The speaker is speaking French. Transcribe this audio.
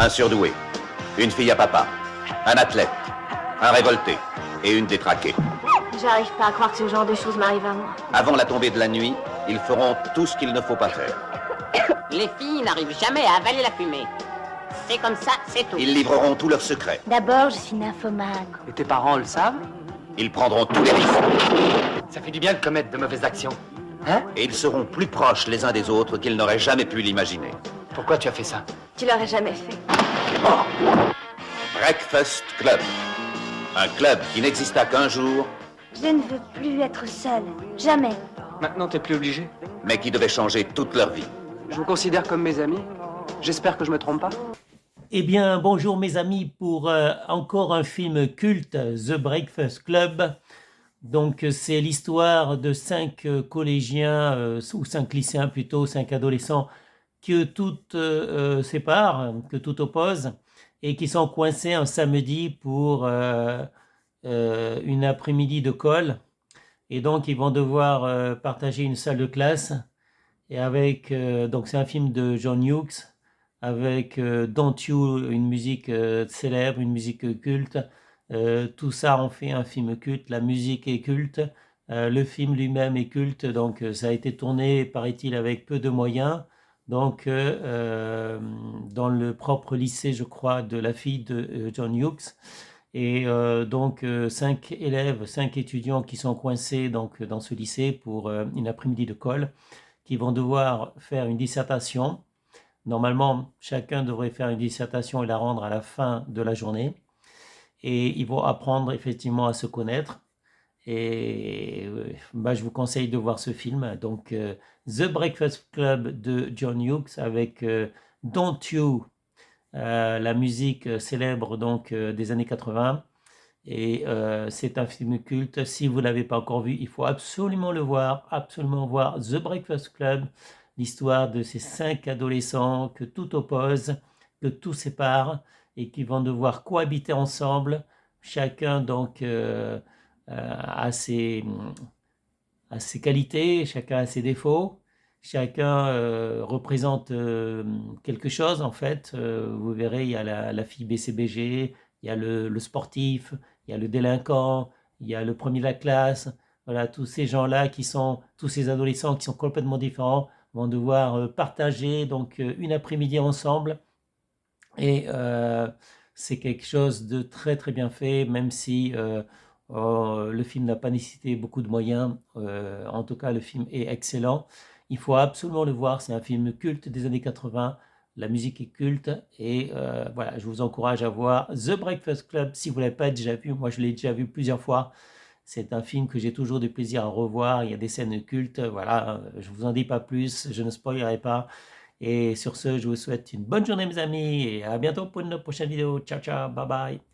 un surdoué, une fille à papa, un athlète, un révolté et une détraquée. J'arrive pas à croire que ce genre de choses m'arrive à moi. Avant la tombée de la nuit, ils feront tout ce qu'il ne faut pas faire. Les filles n'arrivent jamais à avaler la fumée. C'est comme ça, c'est tout. Ils livreront tous leurs secrets. D'abord, je suis nymphomane. Et tes parents le savent? Ils prendront tous les risques. Ça fait du bien de commettre de mauvaises actions. Hein? Et ils seront plus proches les uns des autres qu'ils n'auraient jamais pu l'imaginer. Pourquoi tu as fait ça? Tu l'aurais jamais fait. Breakfast Club. Un club qui n'exista qu'un jour, Je ne veux plus être seule. Jamais. Maintenant, t'es plus obligé. mais qui devait changer toute leur vie. Je vous considère comme mes amis. J'espère que je me trompe pas. Eh bien, bonjour mes amis pour encore un film culte, The Breakfast Club. Donc, c'est l'histoire de 5 collégiens, ou 5 lycéens plutôt, 5 adolescents, que tout sépare, que tout oppose, et qui sont coincés un samedi pour une après-midi de colle. Et donc, ils vont devoir partager une salle de classe. Et avec, donc c'est un film de John Hughes, avec Don't You, une musique célèbre, une musique culte. Tout ça en fait un film culte, la musique est culte, le film lui-même est culte, donc ça a été tourné, paraît-il, avec peu de moyens. Donc dans le propre lycée, je crois, de la fille de John Hughes. Et donc 5 élèves, 5 étudiants qui sont coincés donc, dans ce lycée pour une après-midi de colle, qui vont devoir faire une dissertation. Normalement, chacun devrait faire une dissertation et la rendre à la fin de la journée. Et ils vont apprendre effectivement à se connaître. Et je vous conseille de voir ce film. Donc, The Breakfast Club de John Hughes avec Don't You, la musique célèbre donc, des années 80. Et c'est un film culte. Si vous ne l'avez pas encore vu, il faut absolument le voir, absolument voir The Breakfast Club, l'histoire de ces 5 adolescents que tout oppose, que tout sépare et qui vont devoir cohabiter ensemble. Chacun donc a ses qualités, chacun a ses défauts, chacun représente quelque chose en fait. Vous verrez, il y a la fille BCBG, il y a le sportif, il y a le délinquant, il y a le premier de la classe. Voilà, tous ces gens-là tous ces adolescents qui sont complètement différents vont devoir partager donc une après-midi ensemble. Et c'est quelque chose de très très bien fait, même si le film n'a pas nécessité beaucoup de moyens. En tout cas, le film est excellent. Il faut absolument le voir. C'est un film culte des années 80. La musique est culte. Et voilà, je vous encourage à voir The Breakfast Club si vous ne l'avez pas déjà vu. Moi, je l'ai déjà vu plusieurs fois. C'est un film que j'ai toujours du plaisir à revoir. Il y a des scènes cultes. Voilà, je ne vous en dis pas plus. Je ne spoilerai pas. Et sur ce, je vous souhaite une bonne journée, mes amis. Et à bientôt pour une prochaine vidéo. Ciao, ciao. Bye bye.